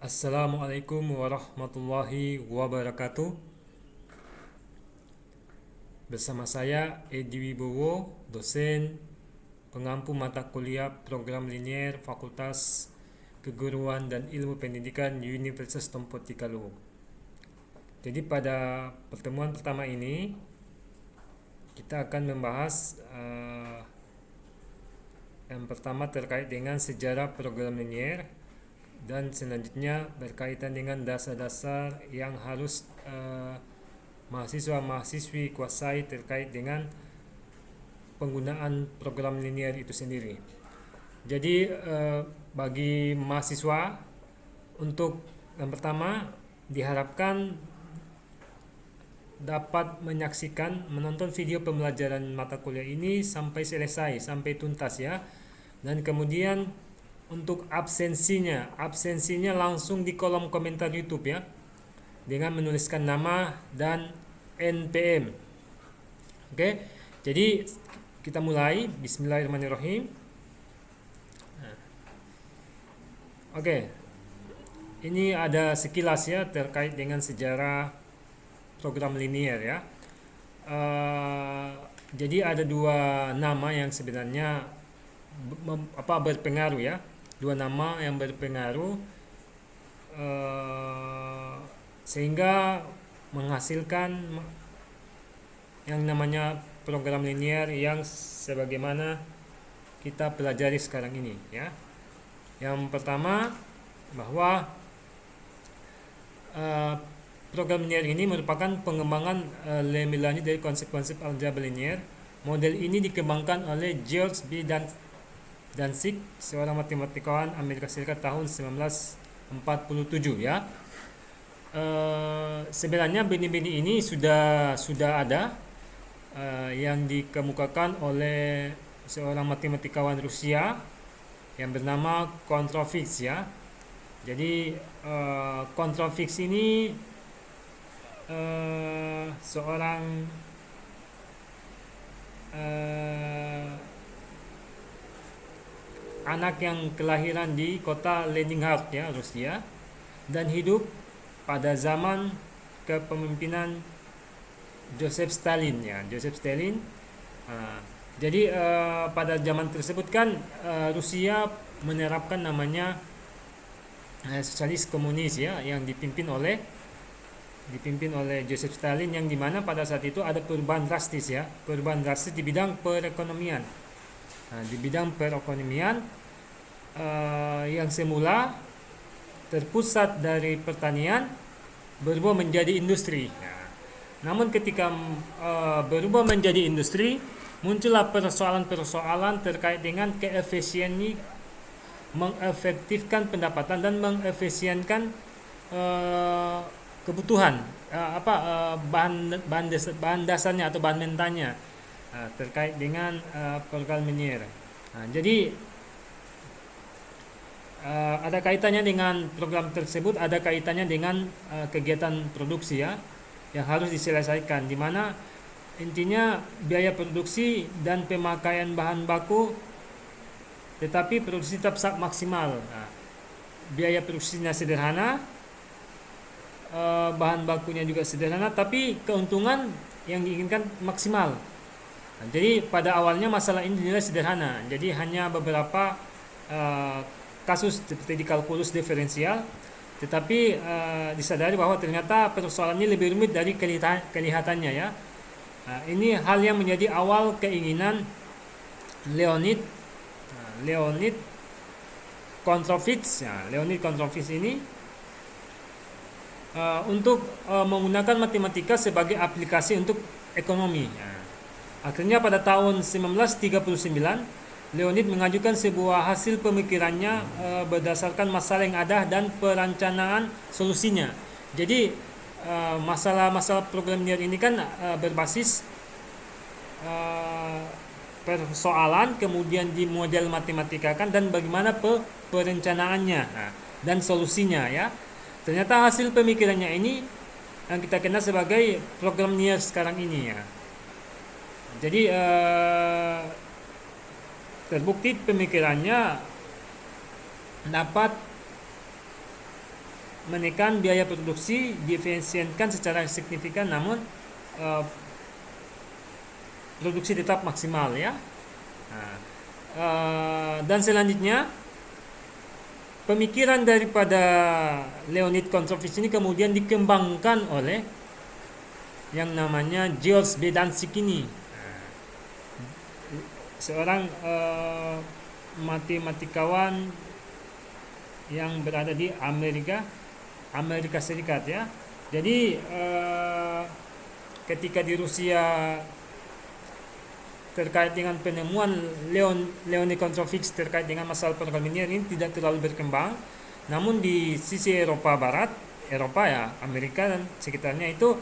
Assalamualaikum warahmatullahi wabarakatuh. Bersama saya Edi Wibowo, dosen pengampu mata kuliah program linier Fakultas Keguruan dan Ilmu Pendidikan Universitas Tompo Tikalu. Jadi pada pertemuan pertama ini kita akan membahas yang pertama terkait dengan sejarah program linier, dan selanjutnya berkaitan dengan dasar-dasar yang harus mahasiswa-mahasiswi kuasai terkait dengan penggunaan program linier itu sendiri. Jadi bagi mahasiswa, untuk yang pertama diharapkan dapat menonton video pembelajaran mata kuliah ini sampai selesai, sampai tuntas ya. Dan kemudian untuk absensinya langsung di kolom komentar YouTube ya, dengan menuliskan nama dan NPM. Oke, jadi kita mulai. Bismillahirrahmanirrahim. Oke, ini ada sekilas ya terkait dengan sejarah program linier ya. Jadi ada dua nama yang sebenarnya berpengaruh ya, dua nama yang berpengaruh sehingga menghasilkan yang namanya program linier yang sebagaimana kita pelajari sekarang ini ya. Yang pertama, bahwa program linier ini merupakan pengembangan lebih lanjut dari konsep-konsep aljabar linier. Model ini dikembangkan oleh George B. Danzig, seorang matematikawan Amerika Serikat tahun 1947 ya. Sebenarnya benih-benih ini sudah ada yang dikemukakan oleh seorang matematikawan Rusia yang bernama Kontrofix ya. Jadi Kontrofix ini seorang anak yang kelahiran di kota Leningrad ya, Rusia, dan hidup pada zaman kepemimpinan Joseph Stalin ya, jadi pada zaman tersebut kan Rusia menerapkan namanya sosialis komunis ya, yang dipimpin oleh Joseph Stalin, yang dimana pada saat itu ada perubahan drastis di bidang perekonomian. Di bidang perekonomian yang semula terpusat dari pertanian berubah menjadi industri. Namun ketika berubah menjadi industri, muncullah persoalan-persoalan terkait dengan keefisiensi, mengefektifkan pendapatan dan mengefisienkan kebutuhan bahan dasarnya atau bahan mentahnya terkait dengan program linier. Jadi ada kaitannya dengan program tersebut, ada kaitannya dengan kegiatan produksi ya, yang harus diselesaikan, di mana intinya biaya produksi dan pemakaian bahan baku, tetapi produksi tetap maksimal. Biaya produksinya sederhana, bahan bakunya juga sederhana, tapi keuntungan yang diinginkan maksimal. Jadi pada awalnya masalah ini dinilai sederhana, jadi hanya beberapa kasus seperti di kalkulus diferensial, tetapi disadari bahwa ternyata persoalannya lebih rumit dari kelihatannya ya. Ini hal yang menjadi awal keinginan Leonid Kontrofits ya. Leonid Kontrofits ini untuk menggunakan matematika sebagai aplikasi untuk ekonomi ya. Akhirnya pada tahun 1939 Leonid mengajukan sebuah hasil pemikirannya berdasarkan masalah yang ada dan perencanaan solusinya. Jadi masalah-masalah program linier ini kan berbasis persoalan, kemudian di model matematikakan, dan bagaimana perencanaannya dan solusinya ya. Ternyata hasil pemikirannya ini yang kita kenal sebagai program linier sekarang ini ya. Jadi terbukti pemikirannya dapat menekan biaya produksi, diefisienkan secara signifikan, namun uh, produksi tetap maksimal ya. Nah, dan selanjutnya pemikiran daripada Leonid Kontrovich ini kemudian dikembangkan oleh yang namanya George Bedanzik ini, seorang matematikawan yang berada di Amerika Serikat ya. Jadi ketika di Rusia terkait dengan penemuan Leonid Kontrovich terkait dengan masalah program linear ini tidak terlalu berkembang, namun di sisi Eropa Barat, Eropa ya, Amerika dan sekitarnya itu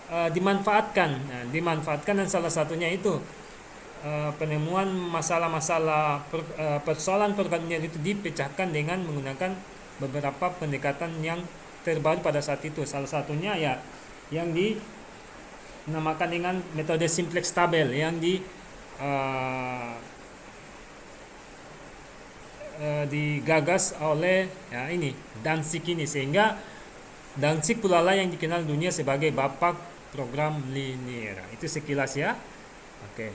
dimanfaatkan dan salah satunya itu penemuan masalah-masalah persoalan program linear itu dipecahkan dengan menggunakan beberapa pendekatan yang terbaru pada saat itu. Salah satunya ya yang dinamakan dengan metode simplex tabel yang digagas oleh ya ini Danzig ini, sehingga Danzig pula lah yang dikenal dunia sebagai bapak program linear. Itu sekilas ya. Oke.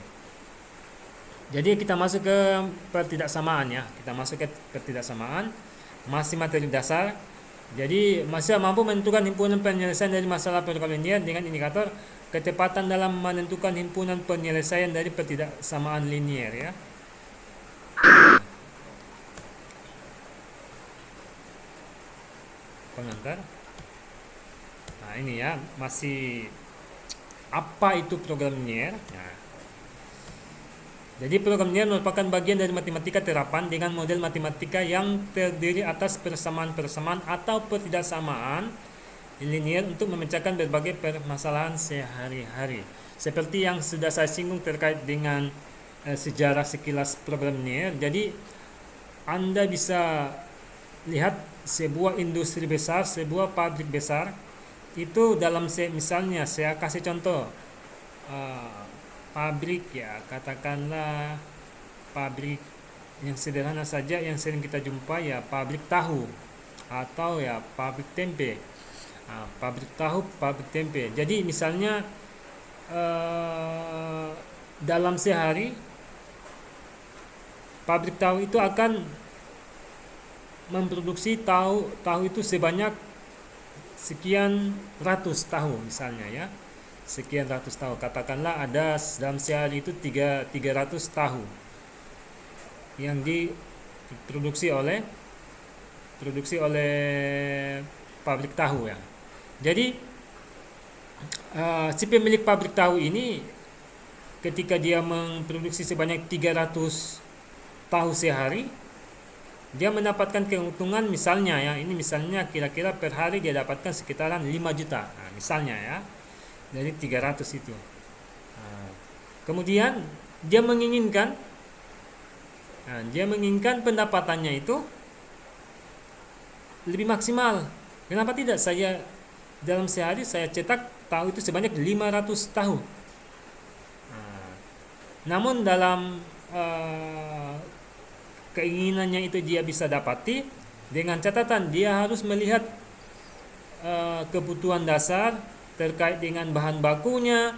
Jadi kita masuk ke pertidaksamaan ya. Kita masuk ke pertidaksamaan, masih materi dasar. Jadi masih mampu menentukan himpunan penyelesaian dari masalah program linear dengan indikator ketepatan dalam menentukan himpunan penyelesaian dari pertidaksamaan linear ya. Pengantar. Nah ini ya, masih apa itu program linear? Nah, jadi program linear merupakan bagian dari matematika terapan dengan model matematika yang terdiri atas persamaan-persamaan atau pertidaksamaan linear untuk memecahkan berbagai permasalahan sehari-hari. Seperti yang sudah saya singgung terkait dengan sejarah sekilas program linear. Jadi Anda bisa lihat sebuah industri besar, sebuah pabrik besar itu dalam misalnya saya kasih contoh pabrik ya, katakanlah pabrik yang sederhana saja yang sering kita jumpa ya, pabrik tahu atau ya pabrik tempe. Pabrik tahu, pabrik tempe. Jadi misalnya dalam sehari pabrik tahu itu akan memproduksi tahu itu sebanyak sekian ratus tahu misalnya ya. Sekian ratus tahu, katakanlah ada dalam sehari itu 300 tahu yang diproduksi oleh pabrik tahu ya. Jadi si pemilik pabrik tahu ini ketika dia memproduksi sebanyak 300 tahu sehari, dia mendapatkan keuntungan misalnya ya, ini misalnya kira-kira per hari dia dapatkan sekitaran 5 juta. Nah, misalnya ya, dari 300 itu. Kemudian dia menginginkan pendapatannya itu lebih maksimal. Kenapa tidak saya dalam sehari saya cetak tahu itu sebanyak 500 tahu. Namun dalam keinginannya itu dia bisa dapati dengan catatan dia harus melihat kebutuhan dasar terkait dengan bahan bakunya,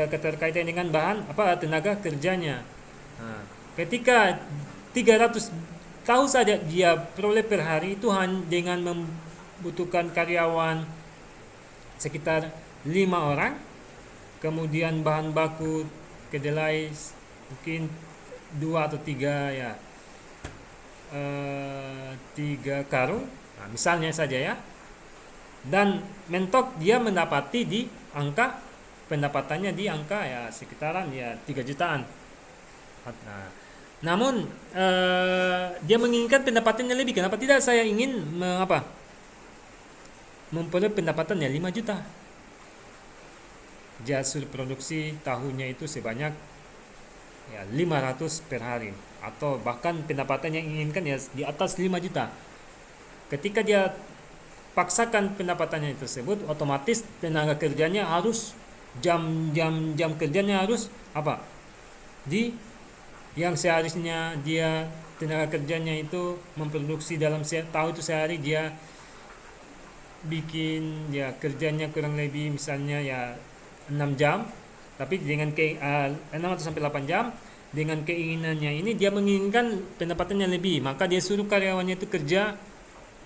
keterkaitan dengan tenaga kerjanya. Ketika 300 tahu saja dia peroleh per hari itu dengan membutuhkan karyawan sekitar 5 orang, kemudian bahan baku kedelai mungkin 2 atau 3 ya, 3 karung, misalnya saja ya. Dan mentok dia mendapati di angka pendapatannya di angka ya sekitaran ya 3 jutaan. Namun dia menginginkan pendapatannya lebih. Kenapa tidak saya ingin memperoleh pendapatannya 5 juta. Hasil produksi tahunya itu sebanyak ya 500 per hari, atau bahkan pendapatan yang inginkan ya di atas 5 juta. Ketika dia paksakan pendapatannya tersebut, otomatis tenaga kerjanya harus jam kerjanya harus yang seharusnya dia tenaga kerjanya itu memproduksi dalam tahu itu sehari dia bikin ya kerjanya kurang lebih misalnya ya 6 jam, tapi dengan 6 atau sampai 8 jam, dengan keinginannya ini dia menginginkan pendapatannya lebih, maka dia suruh karyawannya itu kerja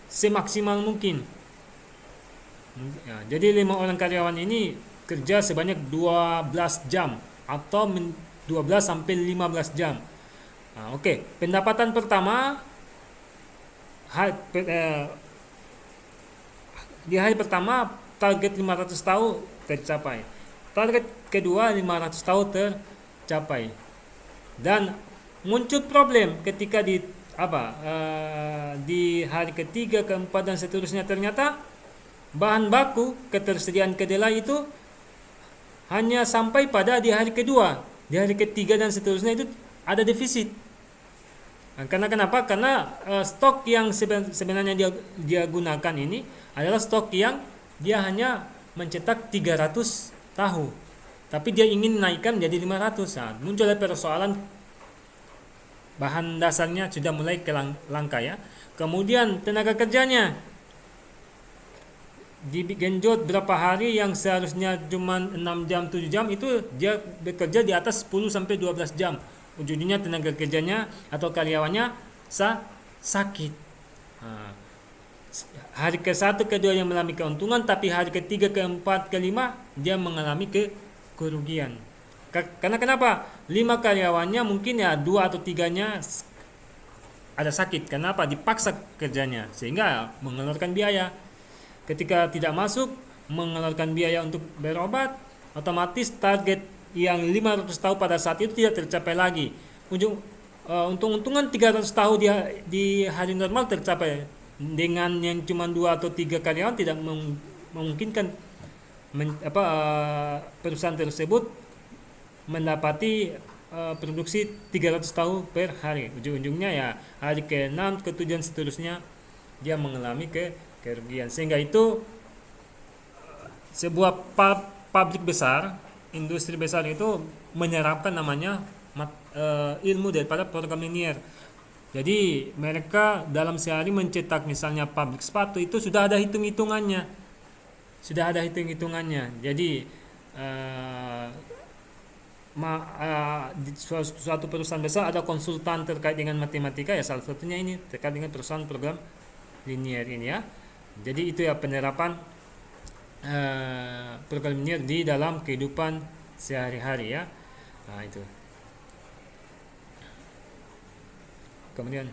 semaksimal mungkin. Ya, jadi 5 orang karyawan ini kerja sebanyak 12 jam atau 12 sampai 15 jam. Oke, pendapatan pertama di hari pertama target 500 tahun tercapai. Target kedua 500 tahun tercapai. Dan muncul problem ketika di hari ketiga, keempat dan seterusnya, ternyata bahan baku ketersediaan kedelai itu hanya sampai pada di hari kedua. Di hari ketiga dan seterusnya itu ada defisit. Karena kenapa? Karena stok yang sebenarnya dia gunakan ini adalah stok yang dia hanya mencetak 300 tahu. Tapi dia ingin naikkan jadi 500. Nah, muncullah persoalan bahan dasarnya sudah mulai langka ya. Kemudian tenaga kerjanya digenjot berapa hari, yang seharusnya cuma 6 jam 7 jam itu dia bekerja di atas 10 sampai 12 jam. Ujungnya tenaga kerjanya atau karyawannya sakit. Hari ke-1 ke-2 yang mengalami keuntungan, tapi hari ke-3 ke-4 ke-5 dia mengalami kerugian. Karena kenapa? 5 karyawannya mungkin ya 2 atau 3-nya ada sakit. Kenapa? Dipaksa kerjanya sehingga mengeluarkan biaya. Ketika tidak masuk, mengeluarkan biaya untuk berobat, otomatis target yang 500 tahun pada saat itu tidak tercapai lagi. Untung-untungan 300 tahun di hari normal tercapai. Dengan yang cuma 2 atau 3 karyawan tidak memungkinkan perusahaan tersebut mendapati produksi 300 tahun per hari. Ujung-ujungnya ya hari ke-6, ke-7 dan seterusnya dia mengalami kerugian. Sehingga itu sebuah pabrik besar, industri besar itu menyerapkan namanya ilmu daripada program linier. Jadi mereka dalam sehari mencetak misalnya pabrik sepatu itu sudah ada hitung-hitungannya. Jadi di suatu perusahaan besar ada konsultan terkait dengan matematika ya, salah satunya ini terkait dengan perusahaan program linier ini ya. Jadi itu ya penerapan program linier di dalam kehidupan sehari-hari ya. Nah itu. Kemudian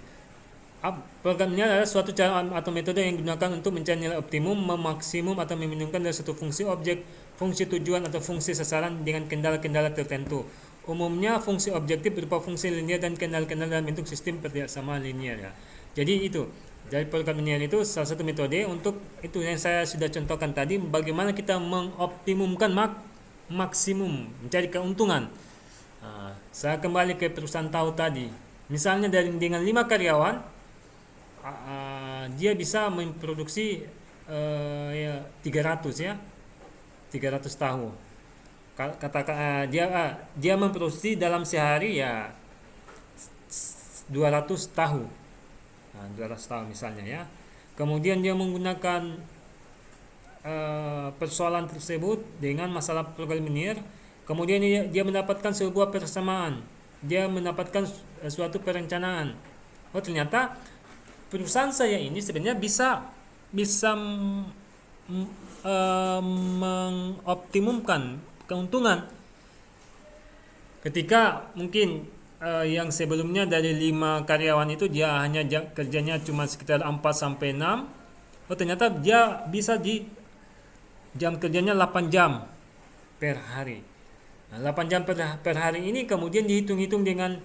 program linier adalah suatu cara atau metode yang digunakan untuk mencari nilai optimum, memaksimum atau meminimumkan dari suatu fungsi objek, fungsi tujuan atau fungsi sasaran dengan kendala-kendala tertentu. Umumnya fungsi objektif berupa fungsi linier dan kendala-kendala dalam bentuk sistem persamaan linier ya. Jadi itu dari program linier itu salah satu metode untuk itu yang saya sudah contohkan tadi, bagaimana kita mengoptimumkan maksimum, mencari keuntungan. Saya kembali ke perusahaan tahu tadi. Misalnya dengan 5 karyawan dia bisa memproduksi 300 ya. 300 tahu. Katakan dia memproduksi dalam sehari ya 200 tahu. 200 tahu misalnya ya. Kemudian dia menggunakan persoalan tersebut dengan masalah program linier. Kemudian dia mendapatkan sebuah persamaan. Dia mendapatkan suatu perencanaan. Oh ternyata perusahaan saya ini sebenarnya bisa mengoptimumkan keuntungan ketika mungkin yang sebelumnya dari 5 karyawan itu dia hanya kerjanya cuma sekitar 4 sampai 6. Oh ternyata dia bisa di jam kerjanya 8 jam per hari. 8 jam per hari ini kemudian dihitung-hitung dengan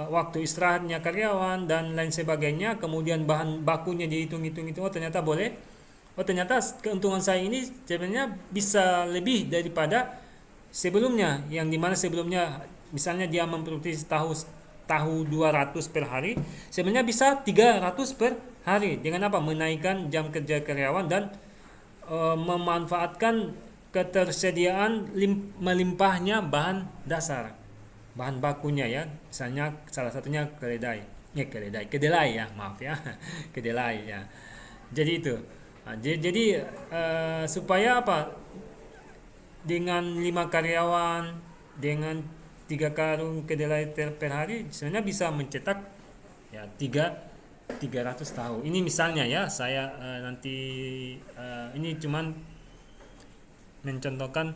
waktu istirahatnya karyawan dan lain sebagainya, kemudian bahan bakunya dihitung-hitung itu, oh ternyata boleh. Oh ternyata keuntungan saya ini sebenarnya bisa lebih daripada sebelumnya, yang dimana sebelumnya misalnya dia memproduksi tahu 200 per hari, sebenarnya bisa 300 per hari. Dengan apa? Menaikkan jam kerja karyawan dan memanfaatkan ketersediaan melimpahnya bahan dasar, bahan bakunya ya. Misalnya salah satunya kedelai ya, maaf ya. Kedelai ya. Jadi itu Jadi supaya apa? Dengan 5 karyawan, dengan 3 karung kedelai per hari, sebenarnya bisa mencetak ya 300 tahu. Ini misalnya ya, saya nanti ini cuman mencontohkan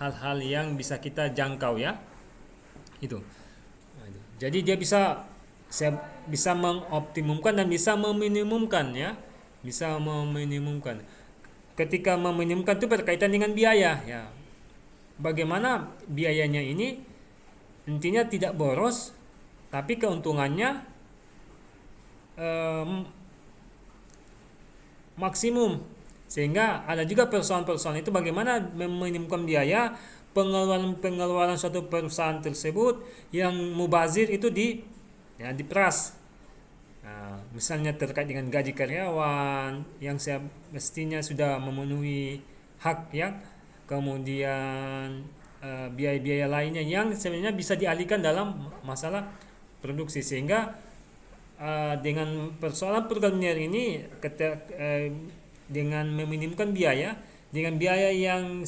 hal-hal yang bisa kita jangkau ya. Itu. Jadi dia saya bisa mengoptimumkan dan bisa meminimumkan ya. Bisa meminimumkan. Ketika meminimumkan itu berkaitan dengan biaya ya. Bagaimana biayanya ini intinya tidak boros, tapi keuntungannya maksimum. Sehingga ada juga persoalan-persoalan itu bagaimana meminimumkan biaya pengeluaran suatu perusahaan tersebut yang mubazir itu diperas. Nah, misalnya terkait dengan gaji karyawan yang saya mestinya sudah memenuhi hak ya, kemudian biaya-biaya lainnya yang sebenarnya bisa dialihkan dalam masalah produksi, sehingga dengan persoalan program linear ini dengan meminimumkan biaya dengan biaya yang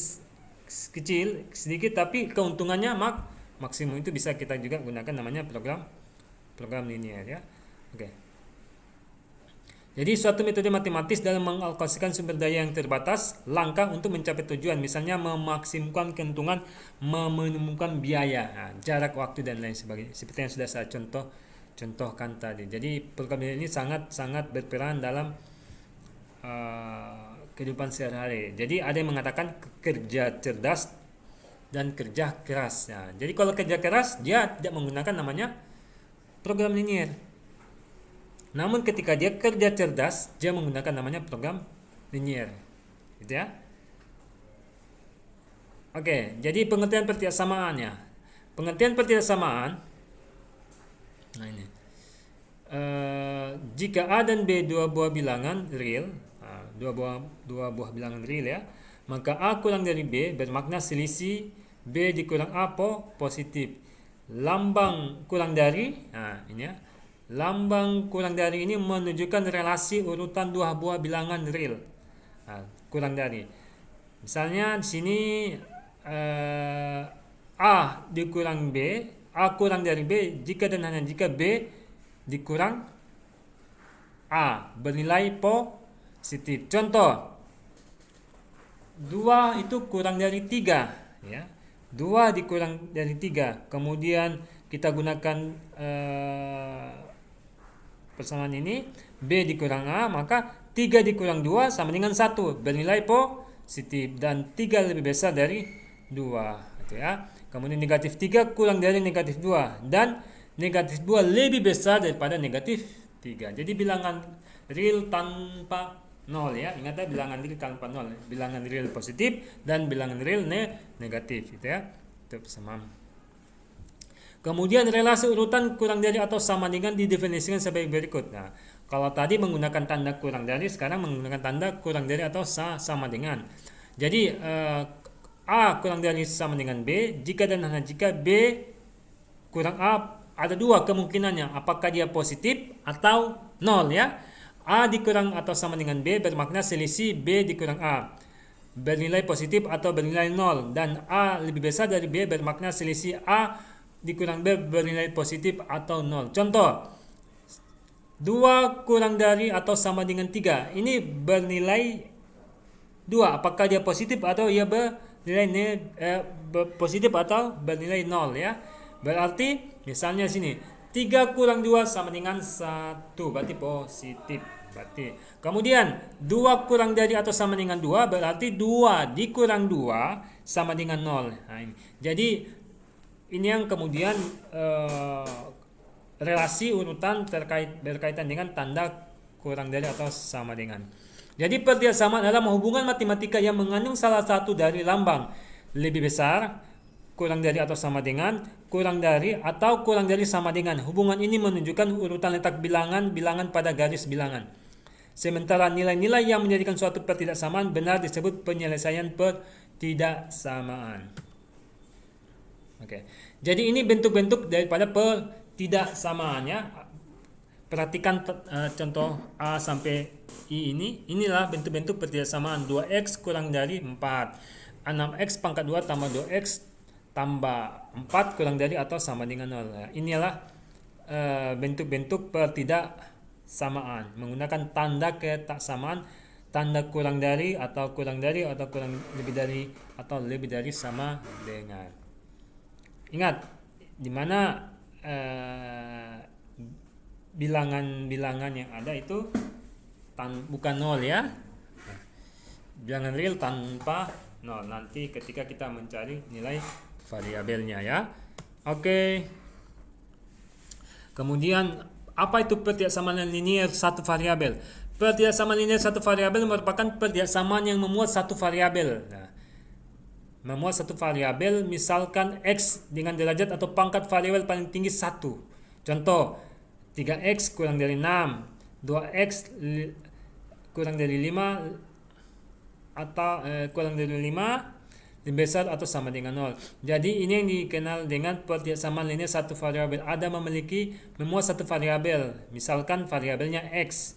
kecil sedikit tapi keuntungannya maksimum, itu bisa kita juga gunakan namanya program linear ya. Oke. Jadi suatu metode matematis dalam mengalokasikan sumber daya yang terbatas langkah untuk mencapai tujuan, misalnya memaksimumkan keuntungan, meminimumkan biaya, jarak waktu dan lain sebagainya, seperti yang sudah saya contohkan tadi. Jadi program ini sangat berperan dalam kehidupan sehari-hari. Jadi ada yang mengatakan kerja cerdas dan kerja keras. Nah, jadi kalau kerja keras dia tidak menggunakan namanya program linear. Namun ketika dia kerja cerdas, dia menggunakan namanya program linear. Gitu ya. Oke, jadi pengertian pertidaksamaannya. Pengertian pertidaksamaan. Nah ini. Jika A dan B dua buah bilangan real, dua buah bilangan real ya, maka A kurang dari B bermakna selisih B dikurang A positif. Lambang kurang dari, ini ya. Lambang kurang dari ini menunjukkan relasi urutan dua buah bilangan real. Kurang dari. Misalnya di sini A dikurang B, A kurang dari B jika dan hanya jika B dikurang A bernilai positif. Contoh, 2 itu kurang dari 3 ya. 2 dikurang dari 3. Kemudian kita gunakan persamaan ini, B dikurang A, maka 3 dikurang 2 sama dengan 1, bernilai positif, dan 3 lebih besar dari 2 gitu ya. Kemudian negatif 3 kurang dari negatif 2, dan negatif 2 lebih besar daripada negatif 3. Jadi bilangan real tanpa 0 ya. Ingat ya, bilangan real tanpa 0. Bilangan real positif dan bilangan real negatif gitu ya. Itu persamaan. Kemudian relasi urutan kurang dari atau sama dengan didefinisikan sebagai berikut. Nah, kalau tadi menggunakan tanda kurang dari, sekarang menggunakan tanda kurang dari atau sama dengan. Jadi A kurang dari sama dengan B jika dan hanya jika B kurang A ada 2 kemungkinannya, apakah dia positif atau 0 ya. A dikurang atau sama dengan B bermakna selisih B dikurang A bernilai positif atau bernilai 0, dan A lebih besar dari B bermakna selisih A dikurang B bernilai positif atau 0. Contoh, 2 kurang dari atau sama dengan 3 ini bernilai 2, apakah dia positif atau ia bernilai positif atau bernilai 0 ya. Berarti misalnya sini 3 kurang 2 sama dengan 1, berarti positif. Berarti kemudian 2 kurang dari atau sama dengan 2 berarti 2 dikurang 2 sama dengan 0. Nah, ini. Jadi ini yang kemudian relasi urutan berkaitan dengan tanda kurang dari atau sama dengan. Jadi pertidaksama adalah hubungan matematika yang mengandung salah satu dari lambang lebih besar, kurang dari atau sama dengan, kurang dari atau kurang dari sama dengan. Hubungan ini menunjukkan urutan letak bilangan pada garis bilangan. Sementara nilai-nilai yang menjadikan suatu pertidaksamaan benar disebut penyelesaian pertidaksamaan. Oke. Jadi ini bentuk-bentuk daripada pertidaksamaan ya. perhatikan contoh A sampai I ini. Inilah bentuk-bentuk pertidaksamaan. 2x kurang dari 4. 6x pangkat 2 tambah 2x tambah 4 kurang dari atau sama dengan 0. Inilah bentuk-bentuk pertidaksamaan menggunakan tanda ketaksamaan, tanda kurang dari atau kurang lebih dari atau lebih dari sama dengan. Ingat, di mana bilangan-bilangan yang ada itu bukan 0 ya. Bilangan real tanpa 0 nanti ketika kita mencari nilai variabelnya ya. Oke. Kemudian apa itu pertidaksamaan linier satu variabel? Pertidaksamaan linier satu variabel merupakan pertidaksamaan yang memuat satu variabel. Memuat satu variabel, misalkan x dengan derajat atau pangkat variabel paling tinggi 1. Contoh, 3x kurang dari 6, 2x kurang dari 5 atau kurang dari 5 lebih besar atau sama dengan 0. Jadi ini yang dikenal dengan pertidaksamaan linier satu variabel. Ada memuat satu variabel, misalkan variabelnya x,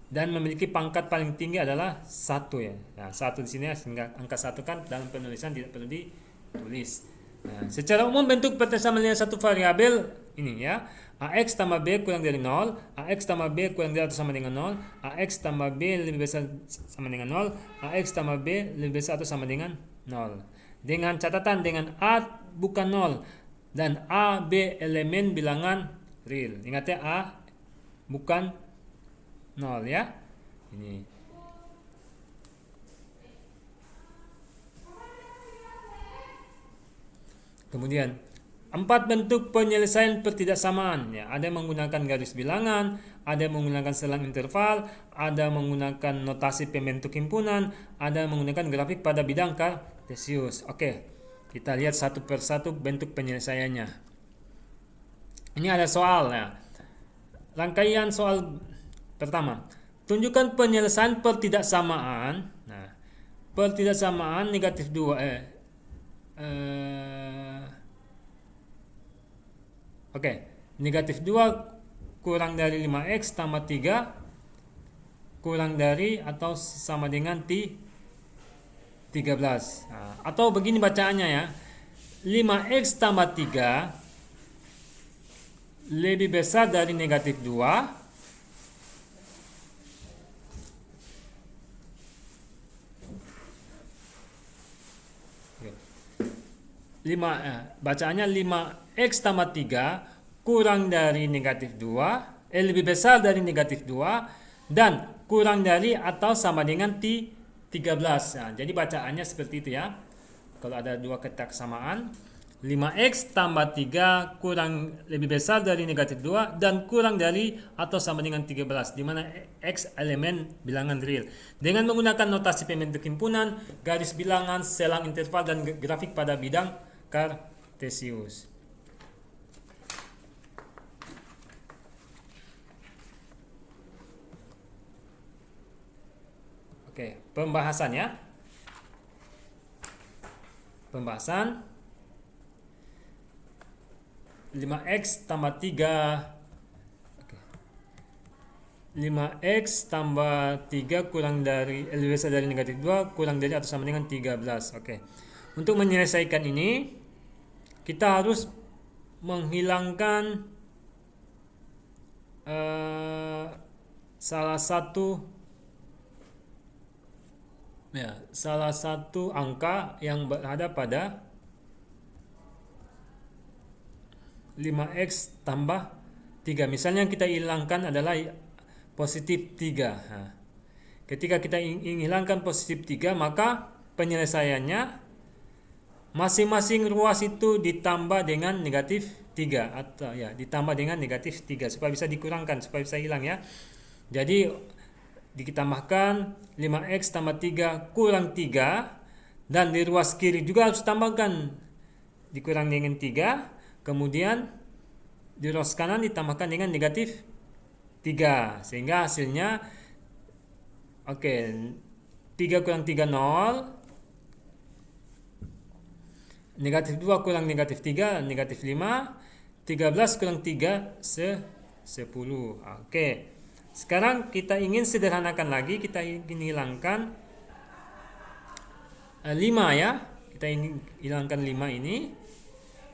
dan memiliki pangkat paling tinggi adalah 1 ya. Nah, 1 di sini sehingga angka 1 kan dalam penulisan tidak perlu ditulis. Nah, secara umum bentuk pertidaksamaan linier satu variabel ini ya. AX tambah B kurang dari 0, AX tambah B kurang dari atau sama dengan 0, AX tambah B lebih besar sama dengan 0, AX tambah B lebih besar atau sama dengan 0. Dengan catatan dengan A bukan 0 dan A, B elemen bilangan real. Ingat ya, A bukan 0 ya. Ini. Kemudian 4 bentuk penyelesaian pertidaksamaan ya. Ada yang menggunakan garis bilangan, ada yang menggunakan selang interval, ada menggunakan notasi pembentuk himpunan, ada yang menggunakan grafik pada bidang kartesius. Oke, kita lihat satu persatu bentuk penyelesaiannya. Ini ada soal ya. Rangkaian soal pertama. Tunjukkan penyelesaian pertidaksamaan. Nah, pertidaksamaan negatif 2 Oke, negatif 2 kurang dari 5x tambah 3 kurang dari atau sama dengan 13. Nah, atau begini bacaannya ya. 5x tambah 3 lebih besar dari negatif 2 bacaannya 5x tambah 3 kurang dari negatif 2 lebih besar dari negatif 2 dan kurang dari atau sama dengan 13. Nah, jadi bacaannya seperti itu ya. Kalau ada dua ketaksamaan, 5x tambah 3 kurang lebih besar dari negatif 2 dan kurang dari atau sama dengan 13, di mana x elemen bilangan real. Dengan menggunakan notasi pembentuk himpunan, garis bilangan, selang interval, dan grafik pada bidang kartesius. Oke, pembahasannya. Pembahasan 5x tambah 3 5x tambah 3 kurang dari lebih besar dari negatif 2 kurang dari atau sama dengan 13. Oke. Untuk menyelesaikan ini kita harus menghilangkan salah satu angka yang berada pada 5x tambah 3. Misalnya yang kita hilangkan adalah positif 3. Nah, ketika kita ingin hilangkan positif 3, maka penyelesaiannya masing-masing ruas itu ditambah dengan negatif 3 atau ya ditambah dengan negatif 3 supaya bisa dikurangkan, supaya bisa hilang ya. Jadi ditambahkan 5x tambah 3 kurang 3 dan di ruas kiri juga harus tambahkan dikurang dengan 3, kemudian di ruas kanan ditambahkan dengan negatif 3 sehingga hasilnya 3 kurang 3 0, negatif 2 kurang negatif 3 negatif 5, 13 kurang 3 11. 10. Oke. Sekarang kita ingin sederhanakan lagi, kita ingin hilangkan 5 ya. Kita ingin hilangkan 5 ini.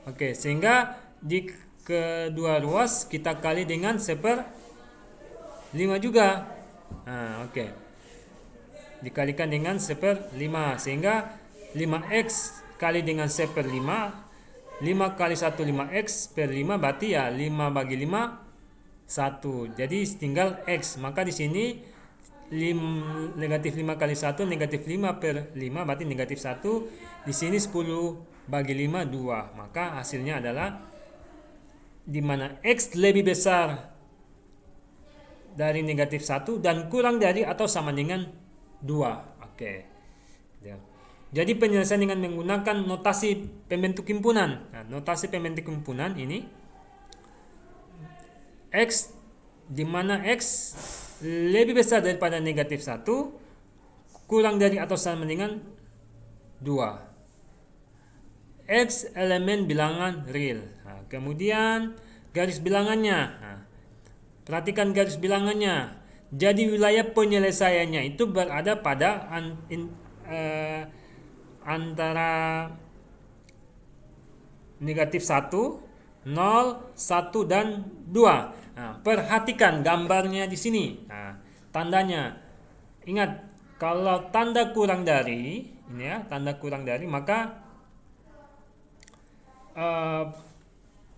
Oke, sehingga di kedua ruas kita kali dengan 1/5 juga. Nah, oke. Dikalikan dengan 1/5 sehingga 5x kali dengan 1/5, 5 kali 1 5x per 5 berarti ya 5 bagi 5 1. Jadi tinggal x. Maka di sini negatif 5 kali 1 negatif 5 per 5 berarti negatif 1. Di sini 10 bagi 5 2. Maka hasilnya adalah di mana x lebih besar dari negatif 1 dan kurang dari atau sama dengan 2. Oke. Jadi penyelesaian dengan menggunakan notasi pembentuk himpunan. Nah, notasi pembentuk himpunan ini x di mana x lebih besar daripada negatif 1, kurang dari atau sama dengan 2. X elemen bilangan real. Nah, kemudian garis bilangannya. Nah, perhatikan garis bilangannya. Jadi wilayah penyelesaiannya itu berada pada antara negatif 1, 0, 1 dan 2. Nah, perhatikan gambarnya di sini. Nah, tandanya. Ingat, kalau tanda kurang dari, ini ya, tanda kurang dari, maka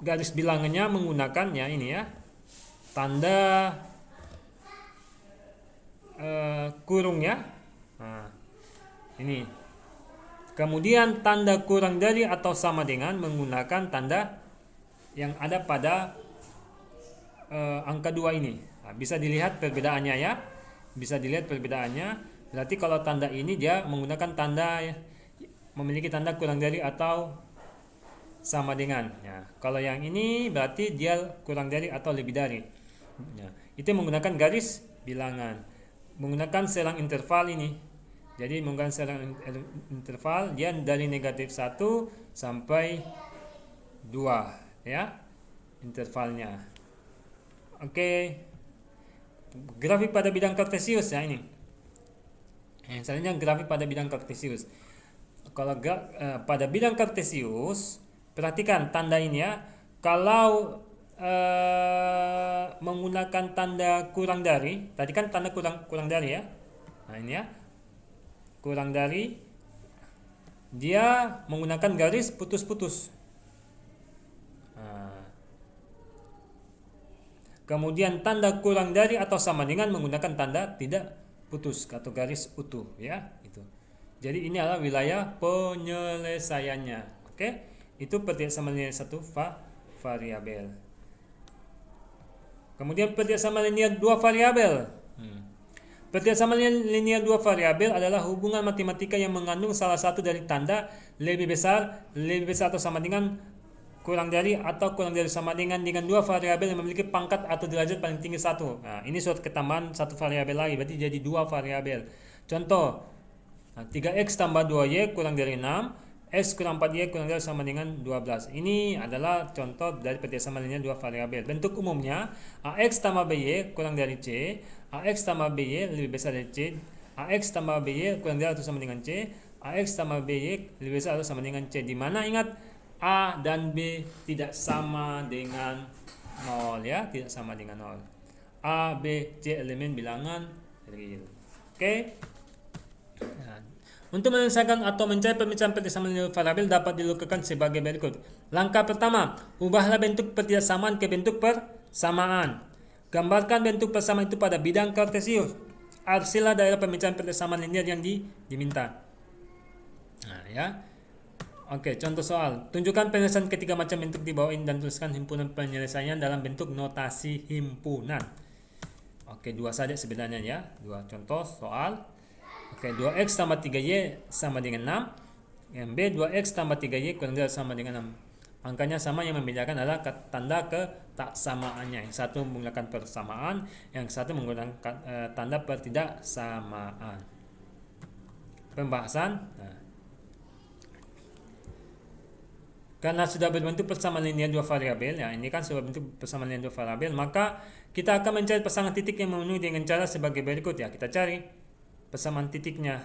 garis bilangannya menggunakan ya ini ya, tanda kurung ya. Nah, ini. Kemudian tanda kurang dari atau sama dengan menggunakan tanda yang ada pada angka 2 ini. Nah, bisa dilihat perbedaannya ya. Bisa dilihat perbedaannya. Berarti kalau tanda ini dia menggunakan tanda memiliki tanda kurang dari atau sama dengan. Ya, kalau yang ini berarti dia kurang dari atau lebih dari. Ya, itu menggunakan garis bilangan. Menggunakan selang interval ini. Jadi menggunakan selang interval dia dari negatif 1 sampai 2 ya intervalnya. Oke. Grafik pada bidang kartesius ya ini. Selanjutnya grafik pada bidang kartesius. Kalau pada bidang kartesius, perhatikan tanda ini ya. Kalau menggunakan tanda kurang dari, tadi kan tanda kurang dari ya. Nah ini ya, kurang dari, dia menggunakan garis putus-putus. Nah, kemudian tanda kurang dari atau sama dengan menggunakan tanda tidak putus atau garis utuh ya itu. Jadi ini adalah wilayah penyelesaiannya. Oke, itu pertigaan sama linear satu variabel. Kemudian pertigaan sama linear 2 variabel. Pertigaan sama linear 2 variabel adalah hubungan matematika yang mengandung salah satu dari tanda lebih besar atau sama dengan, kurang dari atau kurang dari sama dengan dua variabel yang memiliki pangkat atau derajat paling tinggi 1. Nah, ini suatu ketambahan satu variabel lagi, berarti jadi 2 variabel. Contoh, 3x tambah 2y kurang dari 6, x kurang 4y kurang dari sama dengan 12. Ini adalah contoh dari pertigaan sama linear 2 variabel. Bentuk umumnya ax tambah by kurang dari c, ax tambah by lebih besar dari c, ax tambah by kurang dari atau sama dengan c, ax tambah by lebih besar atau sama dengan c. Di mana ingat A dan B tidak sama dengan 0 ya, tidak sama dengan 0. A, B, C elemen bilangan real. Oke. Nah, untuk menyelesaikan atau mencari pemecahan pertigaan linear variabel dapat dilakukan sebagai berikut. Langkah pertama, ubahlah bentuk persamaan ke bentuk persamaan. Gambarkan bentuk persamaan itu pada bidang kartesius. Arsilah daerah pemecahan persamaan linear yang diminta. Nah, ya. Oke, contoh soal. Tunjukkan penyelesaian ketiga macam bentuk di bawah ini dan tuliskan himpunan penyelesaiannya dalam bentuk notasi himpunan. Oke, 2 saja sebenarnya ya. 2 contoh soal. Oke, 2x tambah 3y sama dengan 6. Yang B, 2x tambah 3y kurang dari sama dengan 6. Angkanya sama, yang membedakan adalah tanda ketaksamaannya. Yang satu menggunakan persamaan, yang satu menggunakan tanda pertidaksamaan. Pembahasan. Nah, Karena sudah berbentuk persamaan linear dua variabel, ya ini kan sudah bentuk persamaan linear dua variabel, maka kita akan mencari pasangan titik yang memenuhi dengan cara sebagai berikut ya. Kita cari persamaan titiknya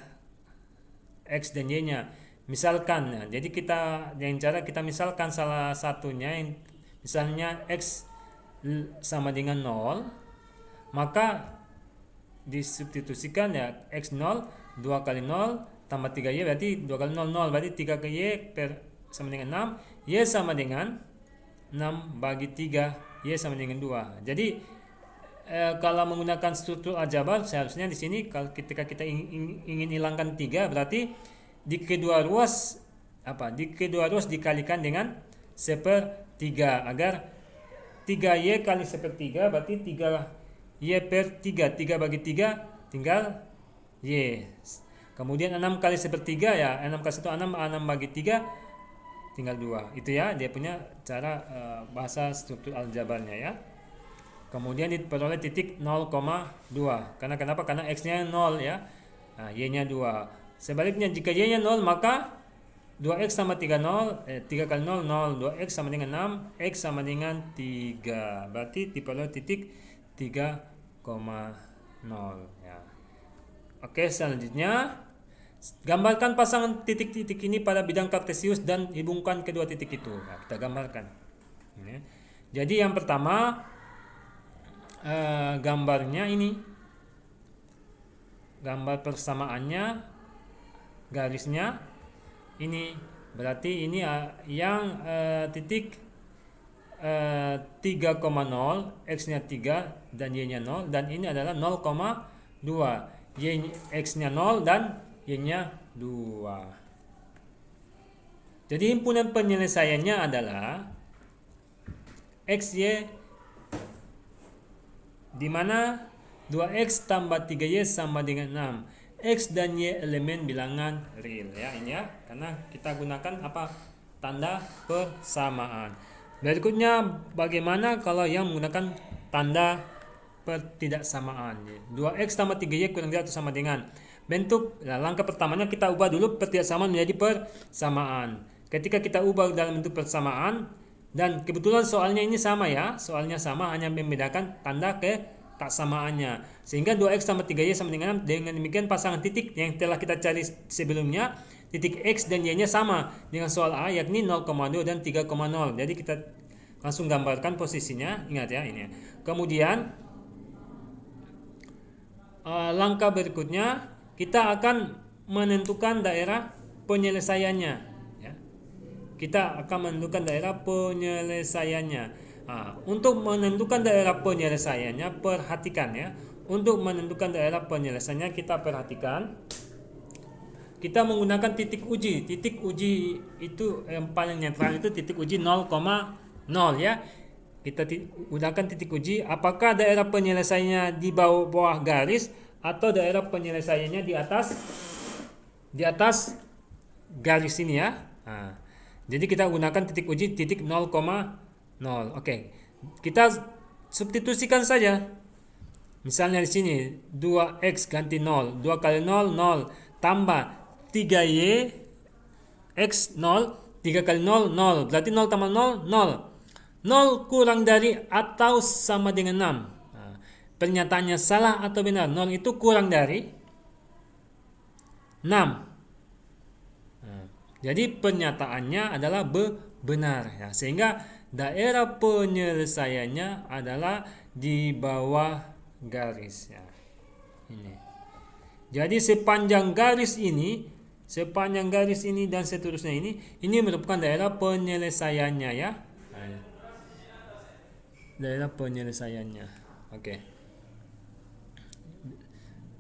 x dan y-nya. Misalkan ya, jadi kita dengan cara kita misalkan salah satunya yang misalnya x sama dengan 0, maka disubstitusikan ya x0 2 kali 0 tambah 3y berarti 2 kali 0 0 berarti 3 kali y sama dengan 6, y sama dengan 6 bagi 3, y sama dengan 2. Jadi kalau menggunakan struktur aljabar seharusnya di sini kalau ketika kita ingin hilangkan 3 berarti di kedua ruas dikalikan dengan sepertiga agar 3y kali sepertiga berarti 3y per 3 bagi 3 tinggal y. Kemudian 6 kali sepertiga ya 6 kali 1 6 bagi 3 tinggal 2. Itu ya dia punya cara bahasa struktur aljabarnya ya. Kemudian diperoleh titik 0,2. Karena kenapa? Karena x-nya 0 ya. Nah, y-nya 2. Sebaliknya jika y-nya 0 maka 2x sama 3 0, 3 kali 0 0, 2x sama dengan 6, x sama dengan 3. Berarti diperoleh titik 3,0 ya. Oke, selanjutnya gambarkan pasangan titik-titik ini pada bidang kartesius dan hubungkan kedua titik itu. Nah, kita gambarkan. Ini. Jadi yang pertama gambarnya ini, gambar persamaannya, garisnya ini. Berarti ini yang titik 3,0, x-nya 3 dan y-nya 0, dan ini adalah 0,2, x-nya 0 dan y-nya 2. Jadi himpunan penyelesaiannya adalah xy di mana 2x tambah 3y sama dengan 6. X dan y elemen bilangan real ya ini ya, karena kita gunakan apa? Tanda persamaan. Berikutnya bagaimana kalau yang menggunakan tanda pertidaksamaan? 2x tambah 3y kurang dari atau sama dengan. Bentuk, nah, langkah pertamanya kita ubah dulu pertidaksamaan menjadi persamaan. Ketika kita ubah dalam bentuk persamaan, dan kebetulan soalnya ini sama ya, soalnya sama, hanya membedakan tanda ketaksamaannya. Sehingga 2x tambah 3y sama dengan 6. Dengan demikian pasangan titik yang telah kita cari sebelumnya, titik x dan y-nya sama dengan soal A, yakni 0,2 dan 3,0. Jadi kita langsung gambarkan posisinya, ingat ya ini. Kemudian langkah berikutnya kita akan menentukan daerah penyelesaiannya ya. Kita akan menentukan daerah penyelesaiannya. Untuk menentukan daerah penyelesaiannya perhatikan ya. Untuk menentukan daerah penyelesaiannya kita perhatikan, kita menggunakan titik uji. Titik uji itu yang paling netral itu titik uji 0,0 ya. Kita gunakan titik uji apakah daerah penyelesaiannya di bawah garis atau daerah penyelesaiannya di atas garis ini ya. Jadi kita gunakan titik uji titik 0,0. Oke. Kita substitusikan saja. Misalnya di sini 2x ganti 0, 2 kali 0 0 tambah 3y x 0, 3 kali 0 0, berarti 0 tambah 0 0. 0 kurang dari atau sama dengan 6. Pernyataannya salah atau benar? 0 itu kurang dari 6. Jadi pernyataannya adalah benar ya. Sehingga daerah penyelesaiannya adalah di bawah garis ya. Ini. Jadi sepanjang garis ini dan seterusnya ini merupakan daerah penyelesaiannya ya. Daerah penyelesaiannya. Oke.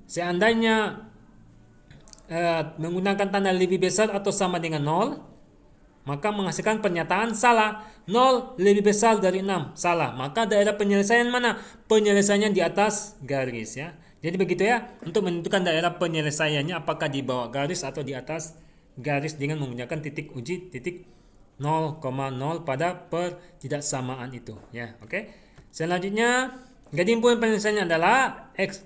Seandainya menggunakan tanda lebih besar atau sama dengan 0, maka menghasilkan pernyataan salah. 0 lebih besar dari 6, salah. Maka daerah penyelesaian mana? Penyelesaiannya di atas garis ya. Jadi begitu ya, untuk menentukan daerah penyelesaiannya apakah di bawah garis atau di atas garis dengan menggunakan titik uji titik 0,0 pada pertidaksamaan itu ya. Oke. Selanjutnya, jadi himpunan penyelesaiannya adalah x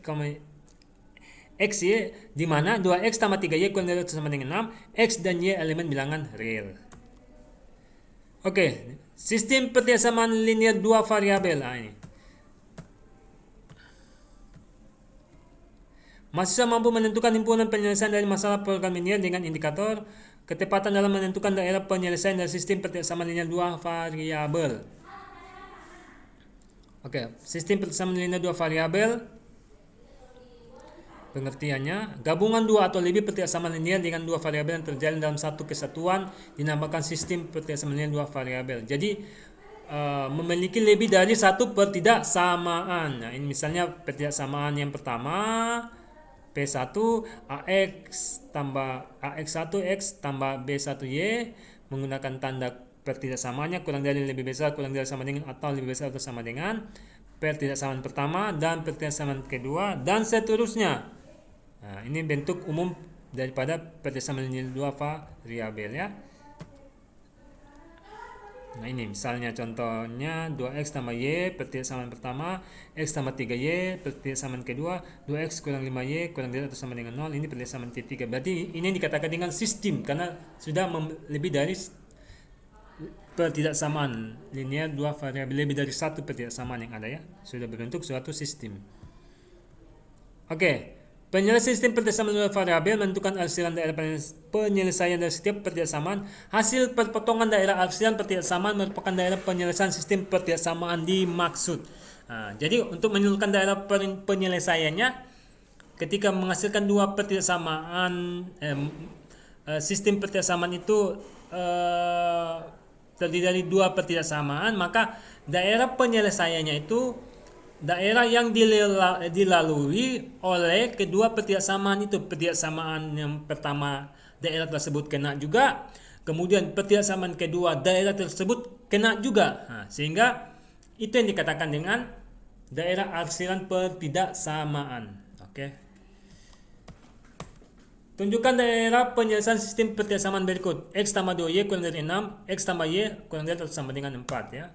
y di mana 2x tambah 3y kurang dari atau sama dengan 6, x dan y elemen bilangan real. Oke, sistem persamaan linear dua variabel. Ini. Mahasiswa mampu menentukan himpunan penyelesaian dari masalah program linear dengan indikator ketepatan dalam menentukan daerah penyelesaian dari sistem persamaan linear dua variabel. Oke, sistem persamaan linear dua variabel pengertiannya gabungan dua atau lebih persamaan linear dengan dua variabel yang terjalin dalam satu kesatuan dinamakan sistem persamaan linear dua variabel. Jadi memiliki lebih dari satu pertidaksamaan. Nah, ini misalnya pertidaksamaan yang pertama P1 AX tambah AX1 X tambah B1Y menggunakan tanda pertidaksamaannya kurang dari lebih besar kurang dari sama dengan atau lebih besar atau sama dengan pertidaksamaan pertama dan pertidaksamaan kedua dan seterusnya. Nah, ini bentuk umum daripada persamaan linear dua variabel ya. Nah, ini misalnya contohnya 2x tambah y pertidaksamaan pertama, x tambah 3y pertidaksamaan kedua, 2x kurang 5y kurang dari atau sama dengan 0, ini pertidaksamaan ketiga. Berarti ini dikatakan dengan sistem karena sudah lebih dari pertidaksamaan linear dua variabel, lebih dari satu pertidaksamaan yang ada ya, sudah berbentuk suatu sistem. Oke. Penyelesaian sistem persamaan dua variabel menentukan arsiran daerah penyelesaian dari setiap pertidaksamaan. Hasil perpotongan daerah arsiran pertidaksamaan merupakan daerah penyelesaian sistem pertidaksamaan dimaksud. Nah, jadi untuk menentukan daerah penyelesaiannya, ketika menghasilkan dua pertidaksamaan, sistem pertidaksamaan itu terdiri dari dua pertidaksamaan, maka daerah penyelesaiannya itu daerah yang dilalui oleh kedua pertidaksamaan itu. Pertidaksamaan yang pertama daerah tersebut kena juga, kemudian pertidaksamaan kedua daerah tersebut kena juga. Nah, sehingga itu yang dikatakan dengan daerah arsiran pertidaksamaan. Oke. Tunjukkan daerah penyelesaian sistem pertidaksamaan berikut. X tambah 2y kurang dari 6, X tambah y kurang dari atau sama dengan 4 ya.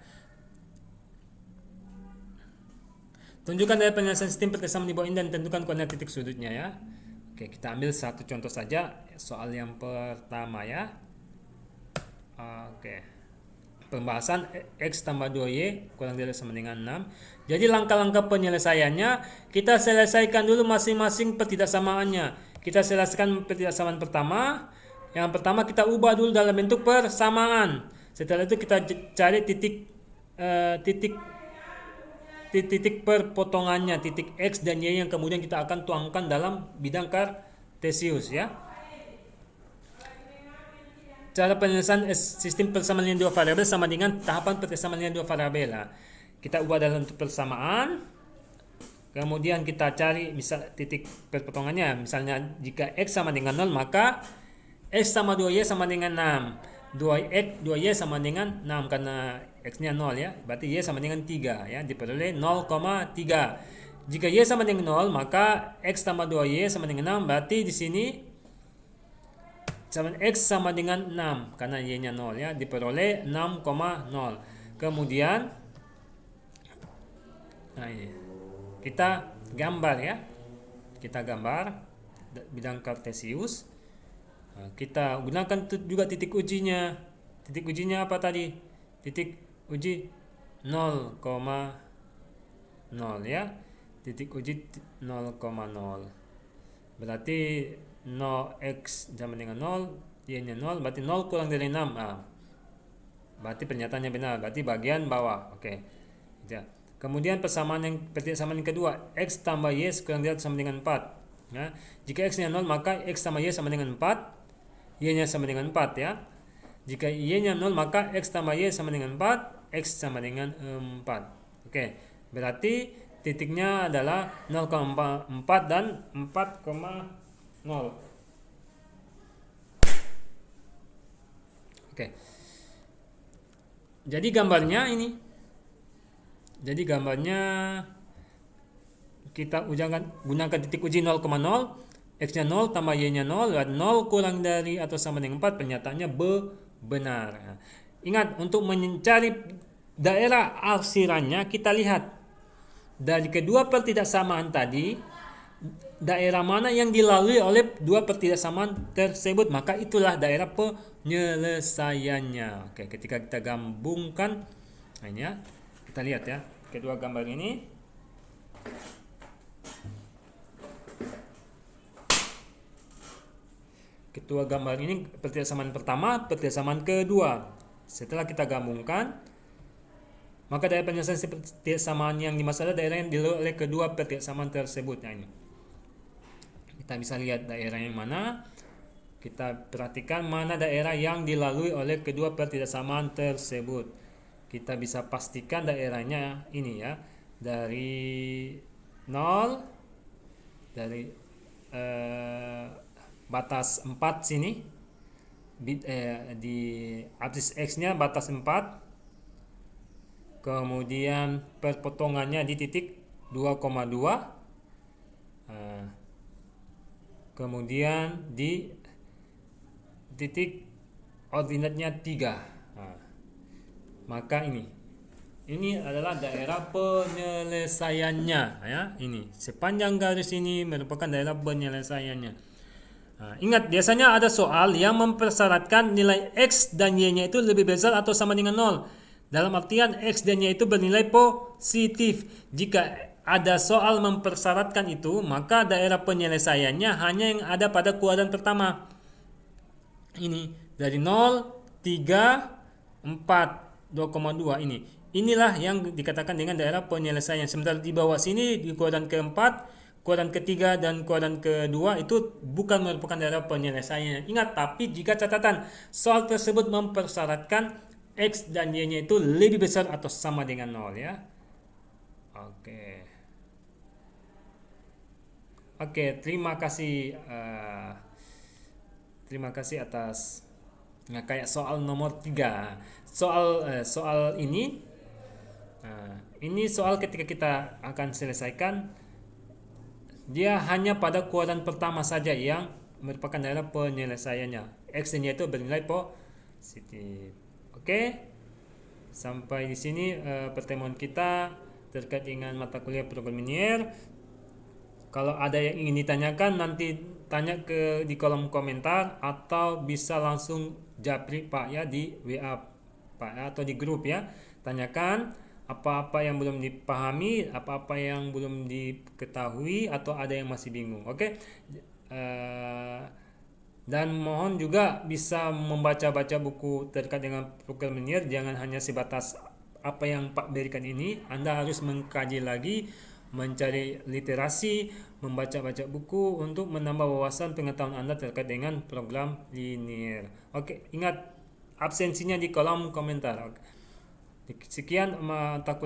Tunjukkan daerah penyelesaian sistem persamaan di bawah ini dan tentukan koordinat titik sudutnya ya. Oke, kita ambil satu contoh saja, soal yang pertama ya. Oke. Pembahasan X tambah 2Y kurang dari sama dengan 6. Jadi langkah-langkah penyelesaiannya kita selesaikan dulu masing-masing pertidaksamaannya. Kita selesaikan pertidaksamaan pertama. Yang pertama kita ubah dulu dalam bentuk persamaan. Setelah itu kita cari titik perpotongannya, titik X dan Y yang kemudian kita akan tuangkan dalam bidang kartesius ya. Cara penyelesaian sistem persamaan linear dua variabel sama dengan tahapan persamaan linear dua variabel. Nah, kita ubah dalam bentuk persamaan. Kemudian kita cari misal titik perpotongannya. Misalnya jika X sama dengan 0 maka X sama 2Y sama dengan 6. 2y sama dengan 6 karena x-nya 0 ya. Berarti y sama dengan 3 ya. Diperoleh 0,3. Jika y sama dengan 0 maka x tambah 2y sama dengan 6. Berarti di sini x sama dengan 6 karena y-nya 0 ya. Diperoleh 6,0. Kemudian nah ini kita gambar ya. Kita gambar bidang kartesius. Nah, kita gunakan juga titik ujinya. Titik ujinya apa tadi? Titik uji 0,0 ya. Titik uji 0,0. Berarti 0x sama dengan 0, y-nya 0, berarti 0 kurang dari 6. Berarti pernyataannya benar. Berarti bagian bawah. Oke. Ya. Kemudian persamaan yang kedua, x tambah y kurang dari atau sama dengan 4. Ya. Jika x-nya 0 maka x tambah y sama dengan 4. Y-nya sama dengan 4 ya. Jika y-nya 0 maka x tambah y sama dengan 4, x sama dengan 4. Oke, berarti titiknya adalah 0,4 dan 4,0. Oke. Jadi gambarnya ini. Jadi gambarnya kita gunakan titik uji 0,0, x-nya 0 tambah y-nya 0, 0 kurang dari atau sama dengan 4, pernyataannya benar. Ingat, untuk mencari daerah arsirannya kita lihat dari kedua pertidaksamaan tadi daerah mana yang dilalui oleh dua pertidaksamaan tersebut, maka itulah daerah penyelesaiannya. Oke, ketika kita gabungkan, nah ini ya, kita lihat ya, kedua gambar ini. Kedua gambar ini pertidaksamaan pertama, pertidaksamaan kedua. Setelah kita gabungkan, maka daerah penyelesaian pertidaksamaan yang dimaksud adalah daerah yang dilalui oleh kedua pertidaksamaan tersebut. Nah ini. Kita bisa lihat daerah yang mana. Kita perhatikan mana daerah yang dilalui oleh kedua pertidaksamaan tersebut. Kita bisa pastikan daerahnya ini ya. Dari 0, dari batas 4 sini. Di absis X-nya batas 4. Kemudian perpotongannya di titik 2,2. Kemudian di titik ordinatnya 3. Maka ini adalah daerah penyelesaiannya ya. Ini sepanjang garis ini merupakan daerah penyelesaiannya. Ingat, biasanya ada soal yang mempersyaratkan nilai X dan Y-nya itu lebih besar atau sama dengan 0. Dalam artian X dan Y itu bernilai positif. Jika ada soal mempersyaratkan itu, maka daerah penyelesaiannya hanya yang ada pada kuadran pertama. Ini dari 0, 3, 4, 2,2 ini. Inilah yang dikatakan dengan daerah penyelesaian. Sementara di bawah sini di kuadran keempat, kuadran ketiga dan kuadran kedua itu bukan merupakan daerah penyelesaian. Ingat, tapi jika catatan soal tersebut mempersyaratkan X dan Y-nya itu lebih besar atau sama dengan 0 ya. Oke, terima kasih atas kayak soal nomor 3. Soal ini soal ketika kita akan selesaikan, dia hanya pada kuadran pertama saja yang merupakan daerah penyelesaiannya. X-nya itu bernilai positif. Oke. Sampai di sini pertemuan kita terkait dengan mata kuliah program linear. Kalau ada yang ingin ditanyakan, nanti tanya di kolom komentar atau bisa langsung japri Pak ya di WA Pak ya, atau di grup ya. Tanyakan apa-apa yang belum dipahami, apa-apa yang belum diketahui atau ada yang masih bingung. Oke. Dan mohon juga bisa membaca-baca buku terkait dengan program linear, jangan hanya sebatas apa yang Pak berikan ini. Anda harus mengkaji lagi, mencari literasi, membaca-baca buku untuk menambah wawasan pengetahuan Anda terkait dengan program linear. Oke, ingat absensinya di kolom komentar. Sekian mata kuliah